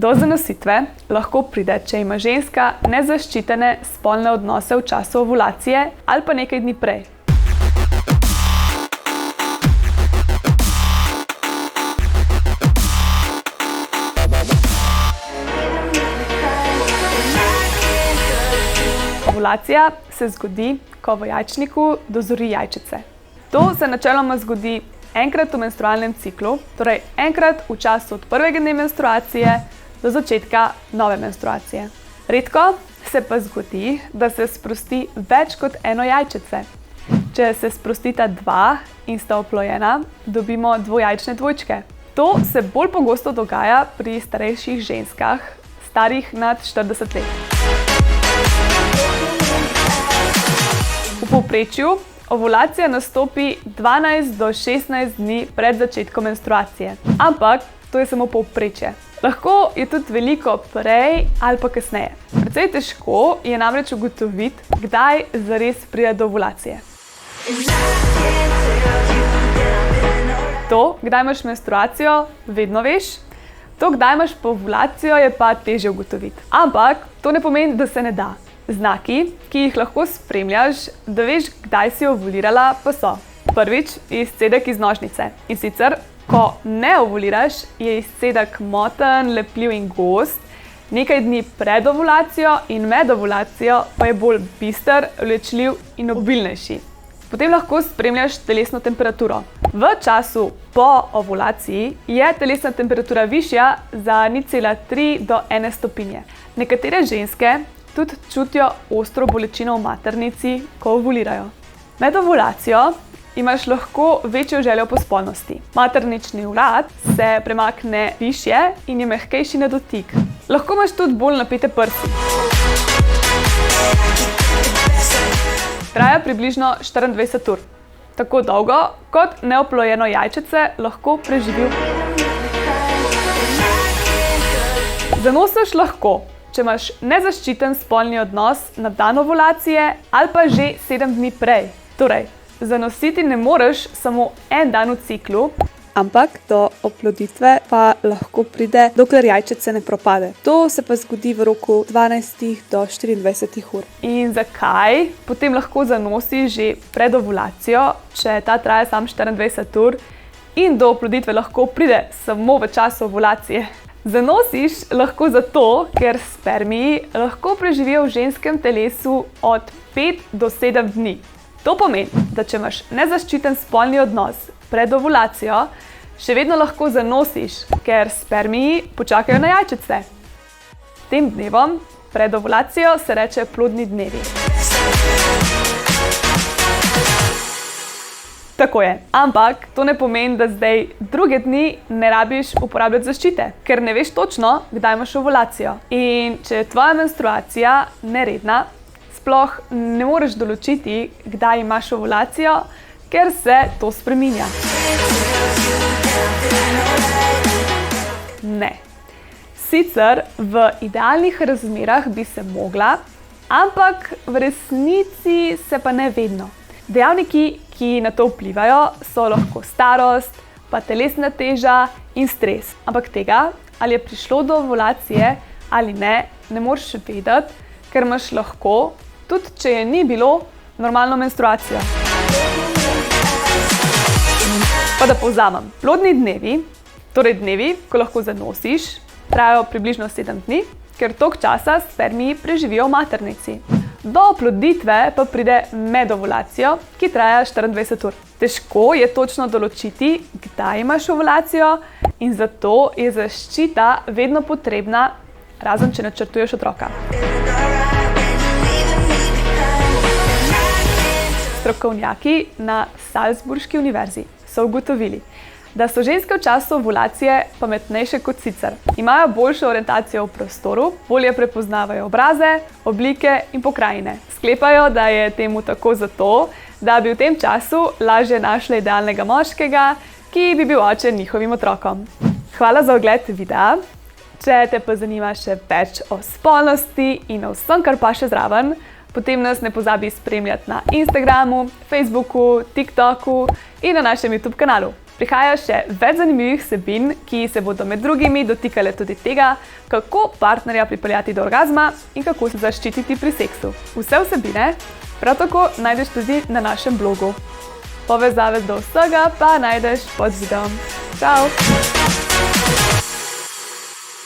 Do zanositve lahko pride, če ima ženska nezaščitene spolne odnose v času ovulacije ali pa nekaj dni prej. Ovulacija se zgodi, ko v jajčniku dozori jajčice. To se načeloma zgodi enkrat v menstrualnem ciklu, torej enkrat v času od prvega dne menstruacije do začetka nove menstruacije. Redko se pa zgodi, da se sprosti več kot eno jajčice. Če se sprostita dva in sta oplojena, dobimo dvojajčne dvojčke. To se bolj pogosto dogaja pri starejših ženskah, starih nad 40 let. V povprečju ovulacija nastopi 12 do 16 dni pred začetkom menstruacije. Ampak to je samo povprečje. Lahko je tudi veliko prej ali pa kasneje. Precej težko je namreč ugotoviti, kdaj zares pride do ovulacije. To, kdaj imaš menstruacijo, vedno veš. To, kdaj imaš pa ovulacijo, je pa težje ugotoviti. Ampak to ne pomeni, da se ne da. Znaki, ki jih lahko spremljaš, da veš, kdaj si ovulirala, pa so. Prvič, izcedek iz nožnice. In sicer, ko ne ovuliraš, je izcedek moten, lepljiv in gost. Nekaj dni pred ovulacijo in med ovulacijo pa je bolj bister, vlečljiv in obilnejši. Potem lahko spremljaš telesno temperaturo. V času po ovulaciji je telesna temperatura višja za 0,3 do 1 stopinje. Nekatere ženske tudi čutijo ostro bolečino v maternici, ko ovulirajo. Med ovulacijo imaš lahko večjo željo po spolnosti. Maternični vrat se premakne višje in je mehkejši na dotik. Lahko imaš tudi bolj napete prsi. Traja približno 24 ur. Tako dolgo, kot neoplojeno jajčice lahko preživi. Zanosiš lahko, če imaš nezaščiten spolni odnos na dan ovulacije ali pa že 7 dni prej. Torej, zanositi ne moreš samo en dan v ciklu, ampak do oploditve pa lahko pride, dokler jajčice ne propade. To se pa zgodi v roku 12 do 24 ur. In zakaj potem lahko zanosiš že pred ovulacijo, če ta traja samo 24 ur in do oploditve lahko pride samo v času ovulacije? Zanosiš lahko zato, ker spermiji lahko preživijo v ženskem telesu od 5 do 7 dni. To pomeni, da če imaš nezaščiten spolni odnos pred ovulacijo, še vedno lahko zanosiš, ker spermiji počakajo na jajčice. Tem dnevom pred ovulacijo se reče plodni dnevi. Tako je, ampak to ne pomeni, da zdaj druge dni ne rabiš uporabljati zaščite, ker ne veš točno, kdaj imaš ovulacijo. In če je tvoja menstruacija neredna, sploh ne moreš določiti, kdaj imaš ovulacijo, ker se to spreminja. Ne. Sicer v idealnih razmerah bi se mogla, ampak v resnici se pa ne vedno. Dejavniki, ki na to vplivajo, so lahko starost, pa telesna teža in stres. Ampak tega, ali je prišlo do ovulacije ali ne, ne moreš vedeti, ker imaš lahko, tudi če je ni bilo, normalno menstruacijo. Pa da povzamem. Plodni dnevi, torej dnevi, ko lahko zanosiš, trajajo približno 7 dni, ker toliko časa spermiji preživijo v maternici. Do oploditve pa pride med ovulacijo, ki traja 24 ur. Težko je točno določiti, kdaj imaš ovulacijo in zato je zaščita vedno potrebna, razen če načrtuješ otroka. Strokovnjaki na Salzburški univerzi so ugotovili, da so ženske v času ovulacije pametnejše kot sicer. Imajo boljšo orientacijo v prostoru, bolje prepoznavajo obraze, oblike in pokrajine. Sklepajo, da je temu tako zato, da bi v tem času lažje našle idealnega moškega, ki bi bil oče njihovim otrokom. Hvala za ogled videa. Če te pa zanima še več o spolnosti in o vsem, kar pa še zraven, potem nas ne pozabi spremljati na Instagramu, Facebooku, TikToku in na našem YouTube kanalu. Prihaja še več zanimivih vsebin, ki se bodo med drugimi dotikale tudi tega, kako partnerja pripeljati do orgazma in kako se zaščititi pri seksu. Vse vsebine prav tako najdeš tudi na našem blogu. Povezave do vsega pa najdeš pod videom. Čau!